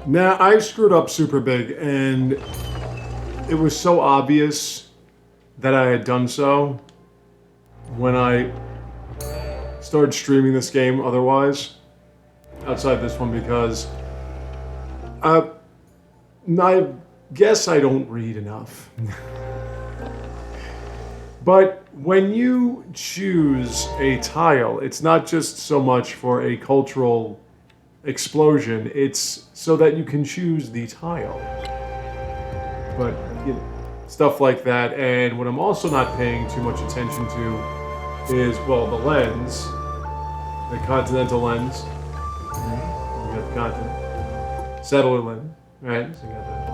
Now, I screwed up super big, and it was so obvious that I had done so when I started streaming this game otherwise, outside this one, because uh, I guess I don't read enough. But when you choose a tile, it's not just so much for a cultural explosion, it's so that you can choose the tile. But you know, stuff like that. And what I'm also not paying too much attention to is, well, the lens, the continental lens. You got the continent. Settler lens, right? So you got that.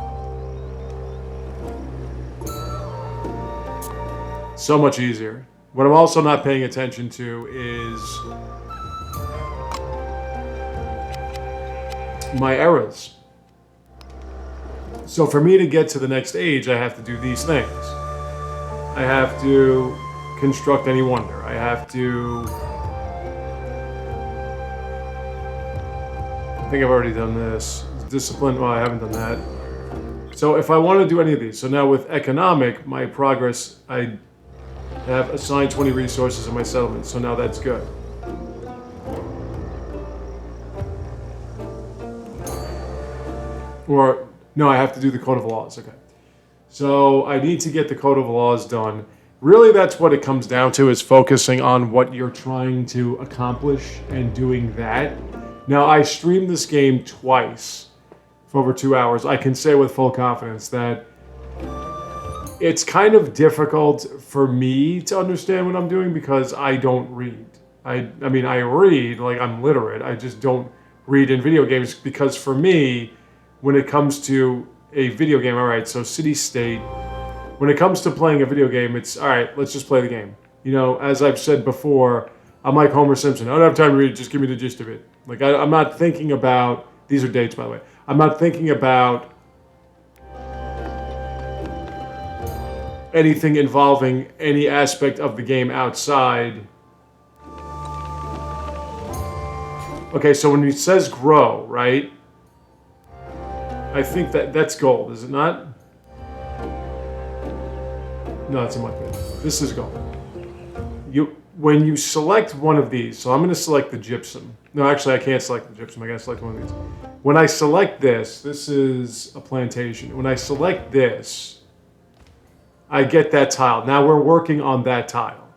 So much easier. What I'm also not paying attention to is my eras. So for me to get to the next age, I have to do these things. I have to construct any wonder. I have to... I think I've already done this. Discipline, well, I haven't done that. So if I want to do any of these, so now with economic, my progress, I have assigned 20 resources in my settlement, so now that's good. Or, no, I have to do the Code of Laws, okay. So I need to get the Code of Laws done. Really, that's what it comes down to, is focusing on what you're trying to accomplish and doing that. Now, I streamed this game twice for over 2 hours. I can say with full confidence that it's kind of difficult for me to understand what I'm doing because I don't read. I mean, I read, like I'm literate. I just don't read in video games because for me, when it comes to a video game, all right, so city-state, when it comes to playing a video game, it's, all right, let's just play the game. You know, as I've said before, I'm like Homer Simpson. I don't have time to read it, just give me the gist of it. Like, I'm not thinking about, these are dates, by the way. I'm not thinking about anything involving any aspect of the game outside. Okay, so when it says grow, right? I think that's gold, is it not? No, it's in my page. This is gold. When you select one of these, so I'm going to select the gypsum. No, actually, I can't select the gypsum. I got to select one of these. When I select this is a plantation. When I select this, I get that tile. Now we're working on that tile,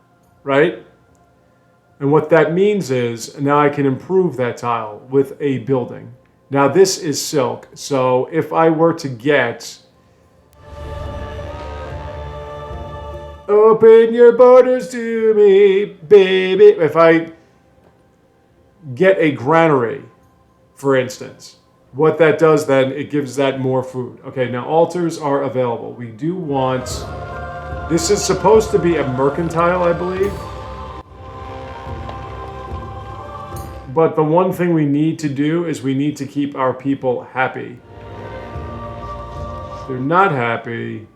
right? And what that means is now I can improve that tile with a building. Now this is silk, so if I were to get... Open your borders to me, baby. If I get a granary, for instance, what that does then, it gives that more food. Okay, now altars are available. We do want... This is supposed to be a mercantile, I believe. But the one thing we need to do is we need to keep our people happy. If they're not happy...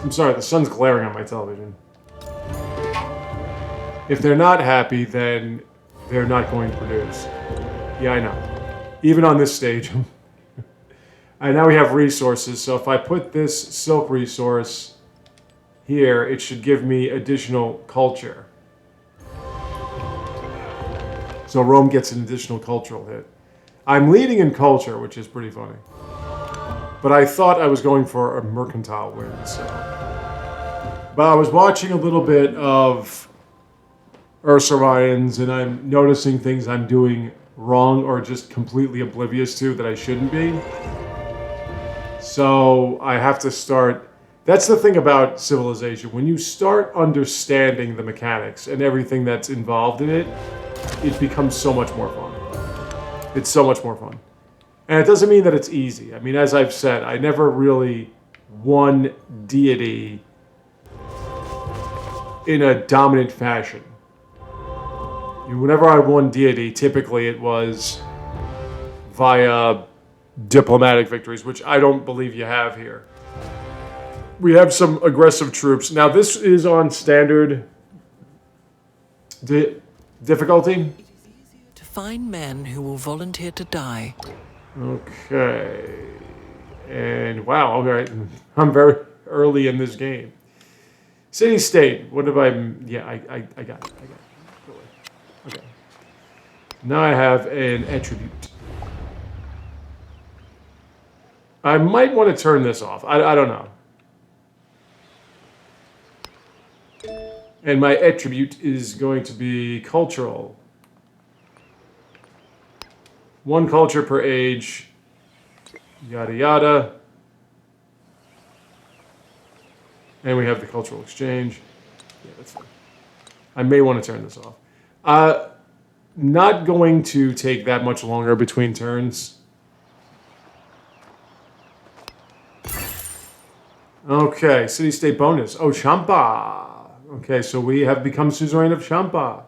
I'm sorry, the sun's glaring on my television. If they're not happy, then they're not going to produce. Yeah, I know. Even on this stage. And now we have resources, so if I put this silk resource here, it should give me additional culture. So Rome gets an additional cultural hit. I'm leading in culture, which is pretty funny. But I thought I was going for a mercantile win, so. But I was watching a little bit of Ursarians, and I'm noticing things I'm doing wrong or just completely oblivious to that I shouldn't be. So I have to start... That's the thing about Civilization. When you start understanding the mechanics and everything that's involved in it, it becomes so much more fun. It's so much more fun. And it doesn't mean that it's easy. I mean, as I've said, I never really won deity in a dominant fashion. Whenever I won deity, typically it was via diplomatic victories, which I don't believe you have here. We have some aggressive troops. Now, this is on standard difficulty. To find men who will volunteer to die. Okay. And wow, okay. I'm very early in this game. City state. What have I? Yeah, I got it. I got it. Okay. Now I have an attribute. I might want to turn this off. I don't know. And my attribute is going to be cultural. 1 culture per age. Yada yada. And we have the cultural exchange. Yeah, that's fine. I may want to turn this off. Not going to take that much longer between turns. Okay, city-state bonus. Oh, Champa. Okay, so we have become suzerain of Champa.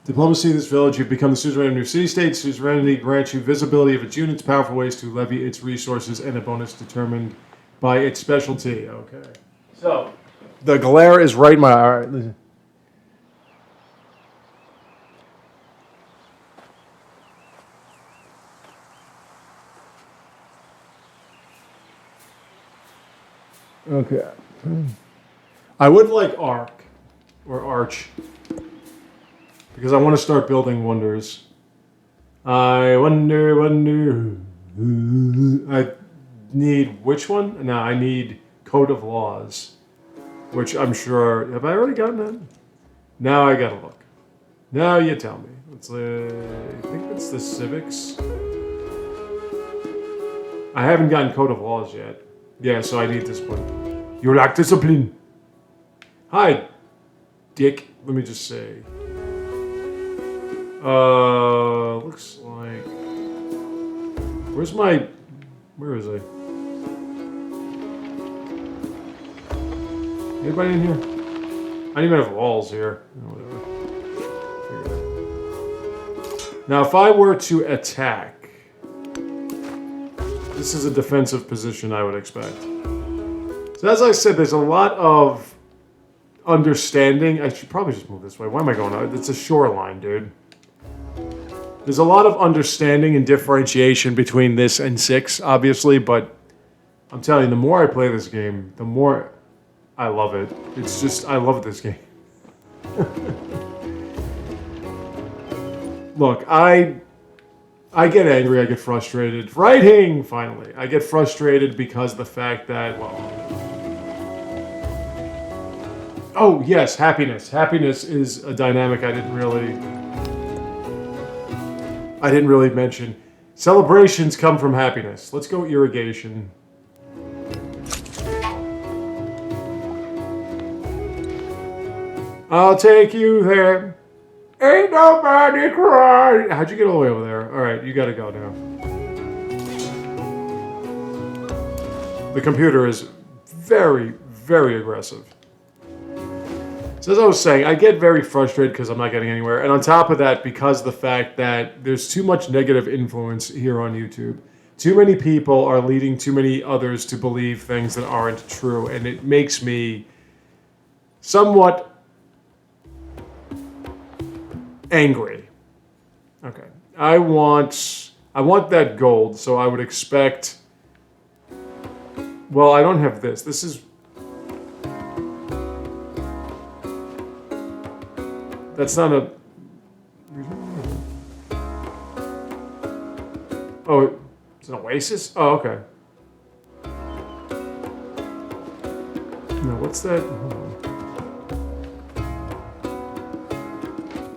Diplomacy of this village, you've become the suzerain of a new city-state. Suzerainty grants you visibility of its units, powerful ways to levy its resources, and a bonus determined by its specialty. Okay. So, the glare is right in my eye. All right, listen. Okay. I would like Arc or Arch because I want to start building wonders. I wonder. I need which one? No, I need Code of Laws, which I'm sure. Have I already gotten that? Now I gotta look. Now you tell me. It's I think it's the civics. I haven't gotten Code of Laws yet. Yeah, so I need discipline. You lack discipline. Hi, Dick. Let me just say. Looks like. Where is I? Anybody in here? I don't even have walls here. Whatever. Now, if I were to attack, this is a defensive position I would expect. So as I said, there's a lot of understanding. I should probably just move this way. Why am I going out? It's a shoreline, dude. There's a lot of understanding and differentiation between this and 6, obviously, but I'm telling you, the more I play this game, the more I love it. It's just, I love this game. Look, I get angry, I get frustrated. Writing, finally. I get frustrated because of the fact that, well... Oh, yes, happiness. Happiness is a dynamic I didn't really mention. Celebrations come from happiness. Let's go irrigation. I'll take you there. Ain't nobody crying. How'd you get all the way over there? All right, you gotta go now. The computer is very, very aggressive. So as I was saying, I get very frustrated because I'm not getting anywhere. And on top of that, because of the fact that there's too much negative influence here on YouTube. Too many people are leading too many others to believe things that aren't true. And it makes me somewhat angry. Okay. I want that gold, so I would expect... Well, I don't have this. This is... That's not a... Oh, it's an oasis? Oh, okay. No, what's that? Hold on.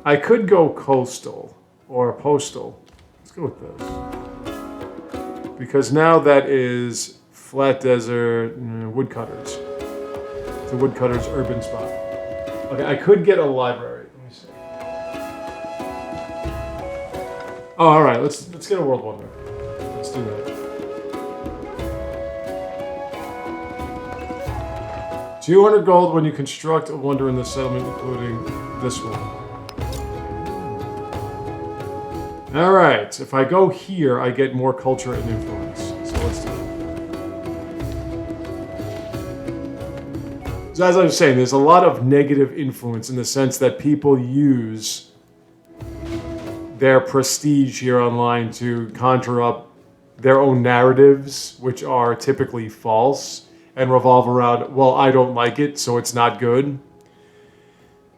I could go coastal or postal. Let's go with this. Because now that is flat desert, woodcutters. It's a woodcutters urban spot. Okay, I could get a library. Oh, all right. Let's get a world wonder. Let's do that. 200 gold when you construct a wonder in the settlement, including this one. All right. If I go here, I get more culture and influence. So let's do So as I was saying, there's a lot of negative influence in the sense that people use their prestige here online to conjure up their own narratives, which are typically false and revolve around, well, I don't like it, so it's not good.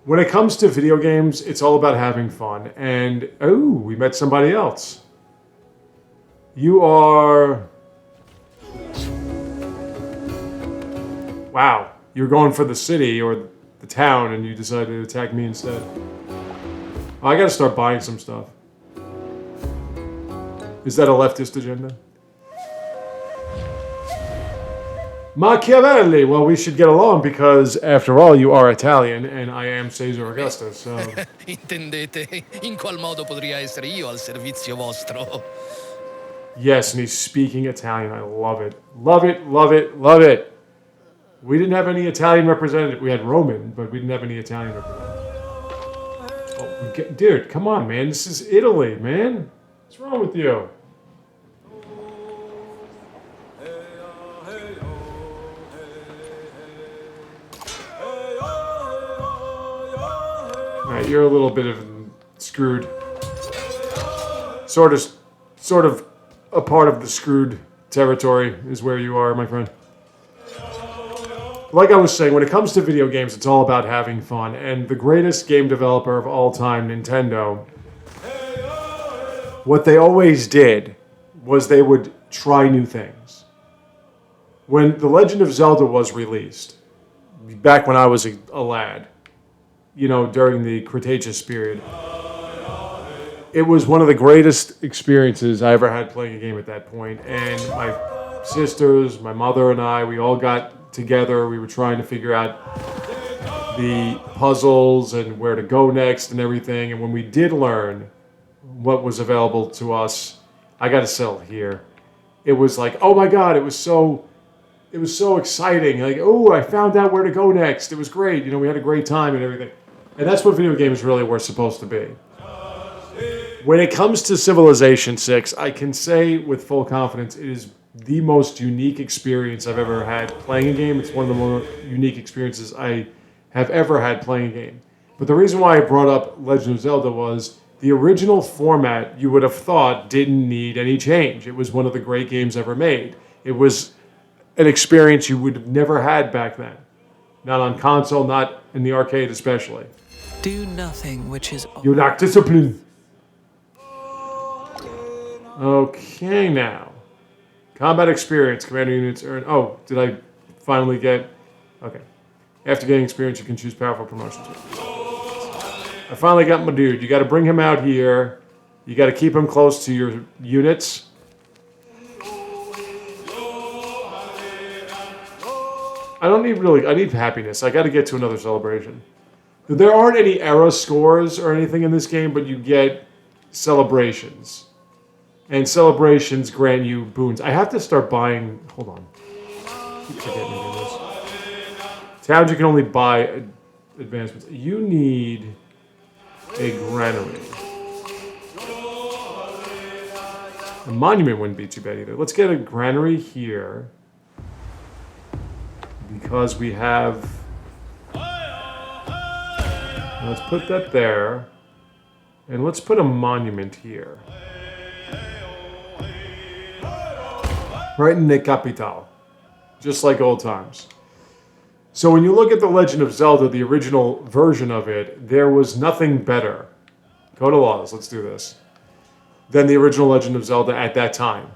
When it comes to video games, it's all about having fun. And, oh, we met somebody else. You are... Wow. You're going for the city or the town and you decided to attack me instead. Oh, I gotta start buying some stuff. Is that a leftist agenda? Machiavelli! Well, we should get along because, after all, you are Italian and I am Caesar Augustus, so... Intendete, in qual modo potrei essere io al servizio vostro? Yes, and he's speaking Italian. I love it. Love it, love it, love it! We didn't have any Italian representative. We had Roman, but we didn't have any Italian representative. Oh, dude, come on, man. This is Italy, man. What's wrong with you? Alright, you're a little bit of screwed. Sort of a part of the screwed territory is where you are, my friend. Like I was saying, when it comes to video games, it's all about having fun. And the greatest game developer of all time, Nintendo, what they always did was they would try new things. When The Legend of Zelda was released, back when I was a lad, you know, during the Cretaceous period, it was one of the greatest experiences I ever had playing a game at that point. And my sisters, my mother and I, we all got together. We were trying to figure out the puzzles and where to go next and everything. And when we did learn what was available to us, I got to settle here. It was like, oh my God, it was so exciting. Like, oh, I found out where to go next. It was great. You know, we had a great time and everything. And that's what video games really were supposed to be. When it comes to Civilization 6, I can say with full confidence it is the most unique experience I've ever had playing a game. It's one of the more unique experiences I have ever had playing a game. But the reason why I brought up Legend of Zelda was the original format, you would have thought, didn't need any change. It was one of the great games ever made. It was an experience you would have never had back then. Not on console, not in the arcade especially. Do nothing which is... You lack discipline. Okay, now. Combat experience. Commander units earn... Oh, did I finally get... Okay. After getting experience, you can choose powerful promotions. I finally got my dude. You got to bring him out here. You got to keep him close to your units. I don't need really... I need happiness. I got to get to another celebration. There aren't any era scores or anything in this game, but you get celebrations. And celebrations grant you boons. I have to start buying... Hold on. I keep forgetting to do this. Towns you can only buy advancements. You need a granary. A monument wouldn't be too bad either. Let's get a granary here. Because we have... Let's put that there. And let's put a monument here. Right in the capital. Just like old times. So when you look at The Legend of Zelda, the original version of it, there was nothing better. Go to laws, let's do this. Than the original Legend of Zelda at that time.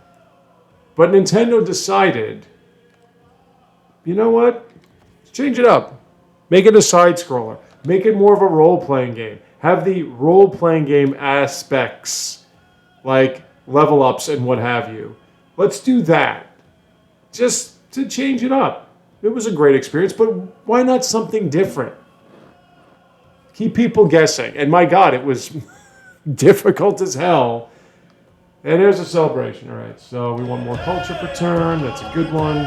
But Nintendo decided, you know what? Let's change it up. Make it a side-scroller. Make it more of a role-playing game. Have the role-playing game aspects, like level-ups and what have you. Let's do that. Just to change it up. It was a great experience, but why not something different? Keep people guessing. And my God, it was difficult as hell. And there's a celebration. All right, so we want more culture per turn. That's a good one.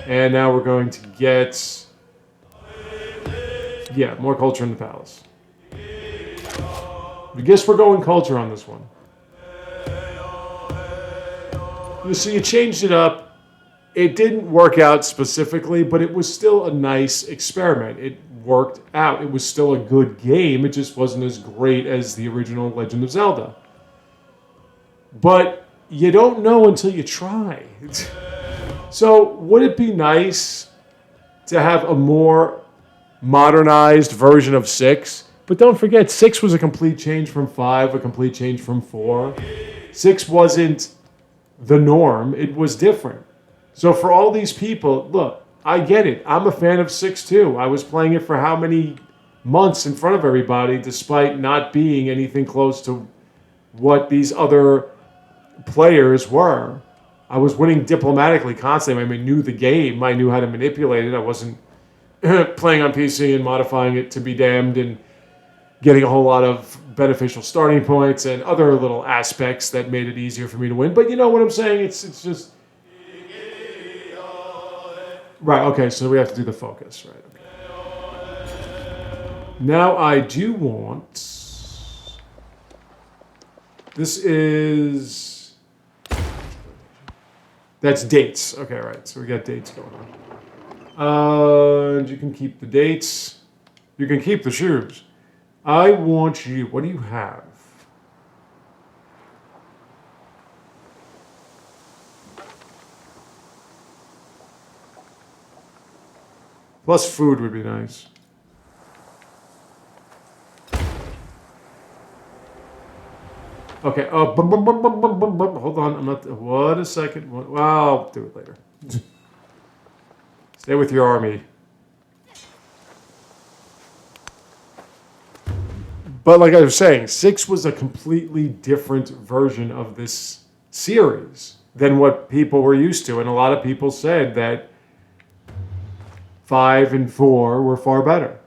And now we're going to get... Yeah, more culture in the palace. I guess we're going culture on this one. So you changed it up. It didn't work out specifically, but it was still a nice experiment. It worked out. It was still a good game. It just wasn't as great as the original Legend of Zelda. But you don't know until you try. So would it be nice to have a more modernized version of 6? But don't forget, 6 was a complete change from 5, a complete change from 4. 6 wasn't the norm. It was different. So for all these people, look, I get it. I'm a fan of 6 too. I was playing it for how many months in front of everybody, despite not being anything close to what these other players were. I was winning diplomatically constantly. I knew the game. I knew how to manipulate it. I wasn't playing on PC and modifying it to be damned and getting a whole lot of beneficial starting points and other little aspects that made it easier for me to win. But you know what I'm saying? It's just... Right, okay, so we have to do the focus, right? Okay. Now I do want... This is... That's dates. Okay, right, so we got dates going on. And you can keep the dates. You can keep the shoes. I want you... What do you have? Plus food would be nice. Okay. Oh, hold on. I'm not. What a second. Well, I'll do it later. Stay with your army. But like I was saying, 6 was a completely different version of this series than what people were used to, and a lot of people said that 5 and 4 were far better.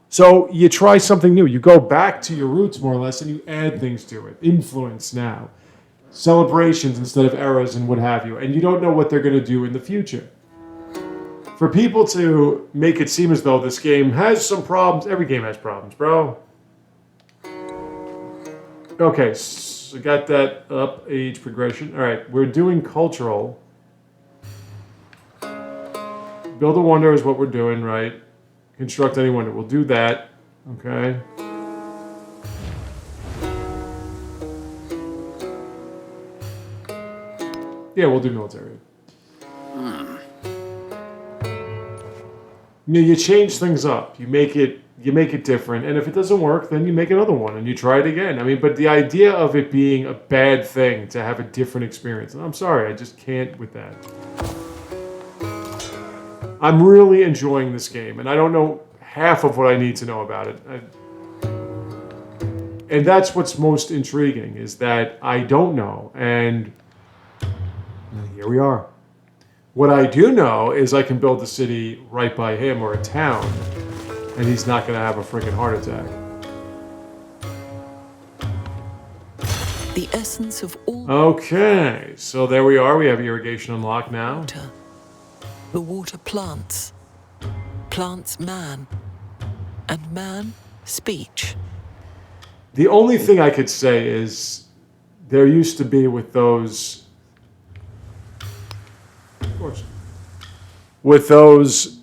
So you try something new. You go back to your roots more or less and you add things to it. Influence now. Celebrations instead of eras and what have you. And you don't know what they're going to do in the future. For people to make it seem as though this game has some problems. Every game has problems, bro. Okay, so got that up. Age progression. All right, we're doing cultural. Build a wonder is what we're doing, right? Construct any wonder. We'll do that. Okay. Yeah, we'll do military. You change things up. You make it different. And if it doesn't work, then you make another one and you try it again. But the idea of it being a bad thing to have a different experience, I'm sorry, I just can't with that. I'm really enjoying this game, and I don't know half of what I need to know about it. And that's what's most intriguing, is that I don't know, and here we are. What I do know is I can build a city right by him, or a town, and he's not going to have a freaking heart attack. The essence of all... Okay, so there we are. We have irrigation unlocked now. The water plants man, and man speech. The only thing I could say is there used to be with those, of course, with those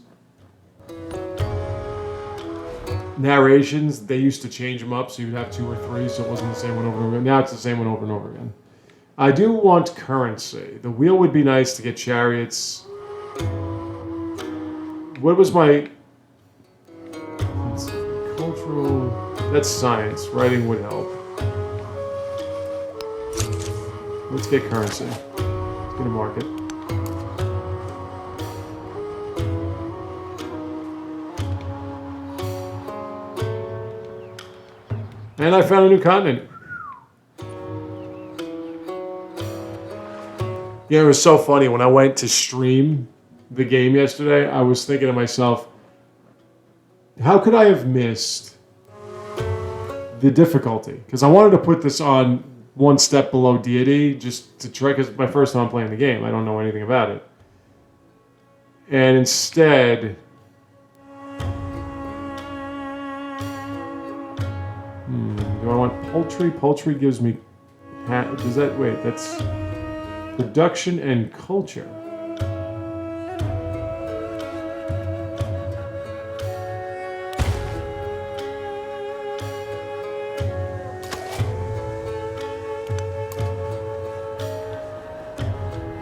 narrations, they used to change them up so you'd have 2 or 3, so it wasn't the same one over and over again. Now it's the same one over and over again. I do want currency. The wheel would be nice to get chariots. What was my... Let's see, cultural... That's science. Writing would help. Let's get currency. Let's get a market. And I found a new continent. Yeah, it was so funny. When I went to stream the game yesterday, I was thinking to myself, how could I have missed the difficulty? Because I wanted to put this on 1 step below deity, just to try, because it's my first time playing the game. I don't know anything about it. And instead... do I want poultry? Poultry gives me... Does that... Wait, that's... Production and culture.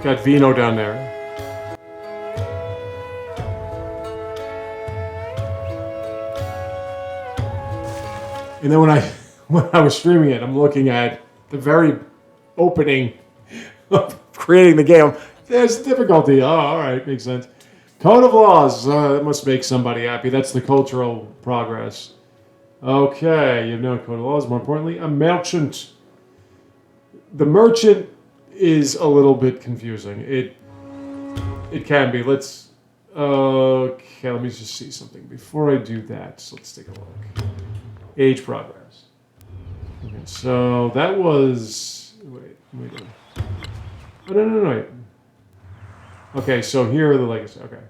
Got vino down there. And then when I was streaming it, I'm looking at the very opening of creating the game. There's difficulty. Oh, all right, makes sense. Code of laws. That must make somebody happy. That's the cultural progress. Okay, you have no code of laws. More importantly, a merchant. The merchant is a little bit confusing. It can be. Let's. Okay, let me just see something before I do that. So let's take a look. Age progress. Okay, so that was. Wait. Oh, no, wait. Okay, so here are the legacy. Okay.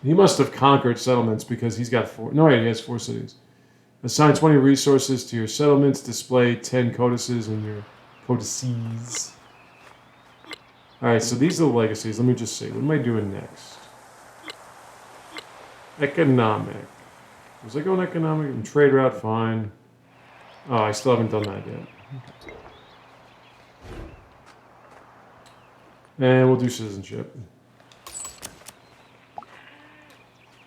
He must have conquered settlements because he's got 4. No, wait, he has 4 cities. Assign 20 resources to your settlements. Display 10 codices in your codices. Alright, so these are the legacies. Let me just see. What am I doing next? Economic. Was I going economic? And trade route, fine. Oh, I still haven't done that yet. Okay. And we'll do citizenship.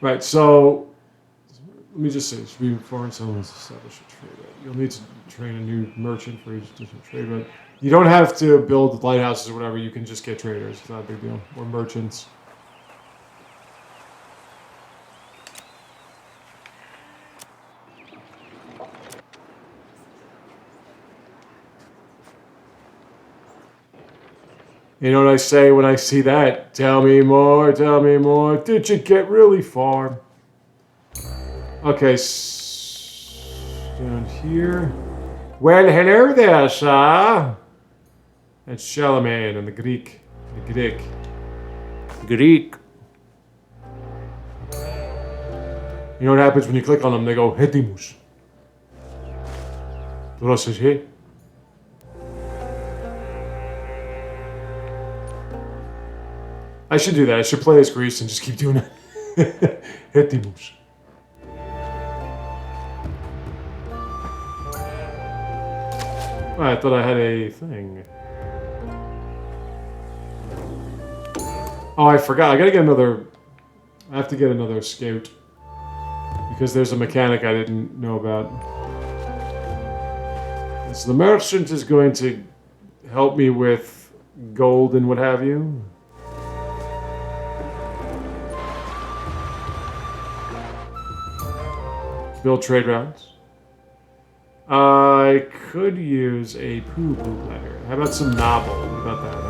Right, so let me just say, should be foreign settlements establish a trade route. You'll need to train a new merchant for each different trade route. You don't have to build lighthouses or whatever. You can just get traders. It's not a big deal. Or merchants. You know what I say when I see that? Tell me more, tell me more. Did you get really far? Okay, down here. Well, hello there, sir. That's Charlemagne and the Greek. The Greek. You know what happens when you click on them? They go, Hetimus. He? I should do that. I should play as Greece and just keep doing it. Hetimus. Oh, I thought I had a thing. Oh, I forgot. I gotta get another... I have to get another scout. Because there's a mechanic I didn't know about. So the merchant is going to help me with gold and what have you. Build trade routes. I could use a poo-poo letter. How about some novel? What about that,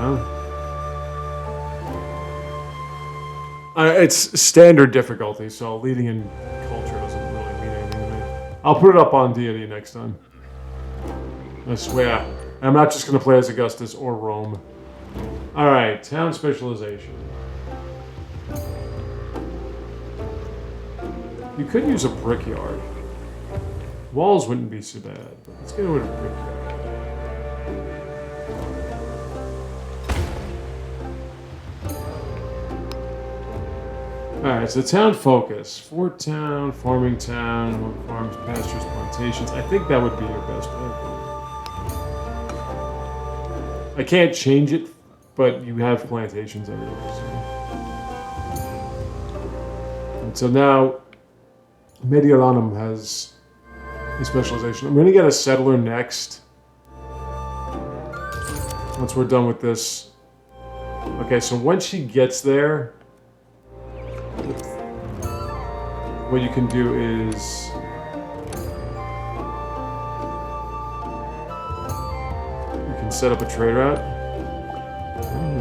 huh? It's standard difficulty, so leading in culture doesn't really mean anything to me. I'll put it up on deity next time. I swear. I'm not just going to play as Augustus or Rome. Alright, town specialization. You could use a brickyard. Walls wouldn't be so bad, but let's get with a brickyard. Alright, so town focus. Fort town, farming town, farms, pastures, plantations. I think that would be your best bet. I can't change it, but you have plantations everywhere. So. And so now, Mediolanum has a specialization. I'm going to get a settler next. Once we're done with this. Okay, so once she gets there, what you can do is you can set up a trade route.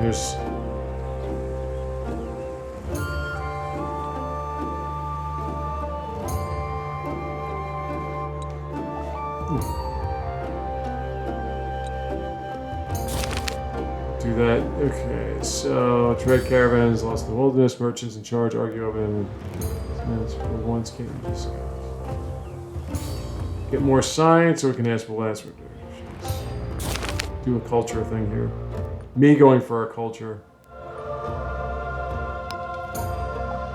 There's do that. Okay, so trade caravans lost in the wilderness, merchants in charge argue over them. Once came discussed. Get more science, so we can ask the last one. Do a culture thing here. Me going for a culture.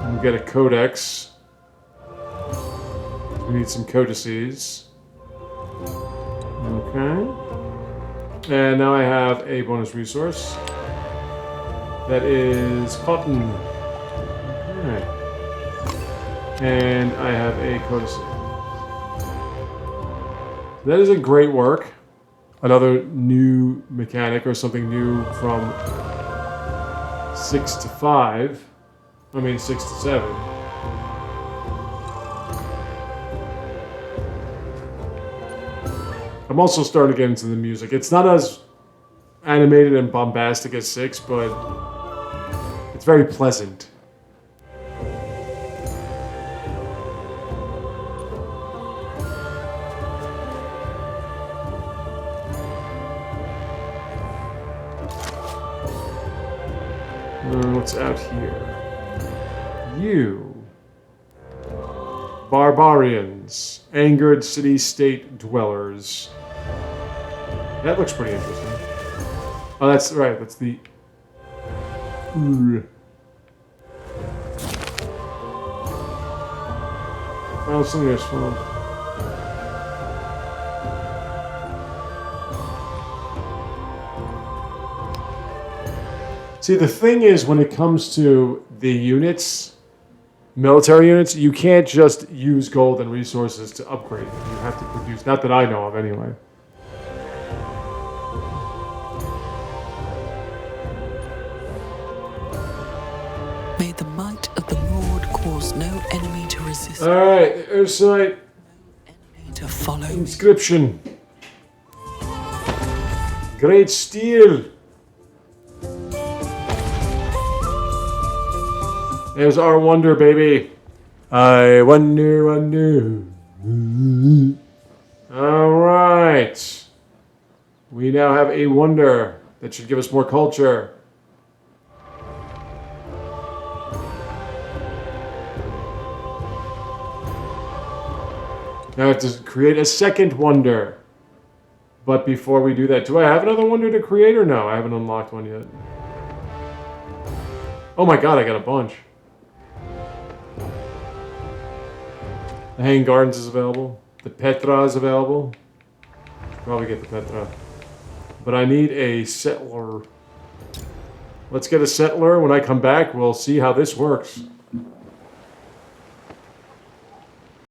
And we get a codex. We need some codices. Okay. And now I have a bonus resource. That is cotton. Okay. And I have a codice. That is a great work. Another new mechanic or something new from 6 to 5. I mean 6 to 7. I'm also starting to get into the music. It's not as animated and bombastic as 6, but it's very pleasant. What's out here? You. Barbarians. Angered city-state dwellers. That looks pretty interesting. Oh, that's right. That's the... Oh, something is fun. See, the thing is, when it comes to the units, military units, you can't just use gold and resources to upgrade them. You have to produce, not that I know of anyway. May the might of the Lord cause no enemy to resist. Alright, Ursite. Enemy to follow. Inscription. Great Stele. There's our wonder, baby. I wonder. Alright. We now have a wonder that should give us more culture. Now I have to create a second wonder. But before we do that, do I have another wonder to create or no? I haven't unlocked one yet. Oh my god, I got a bunch. The Hanging Gardens is available. The Petra is available. Probably get the Petra. But I need a settler. Let's get a settler. When I come back, we'll see how this works.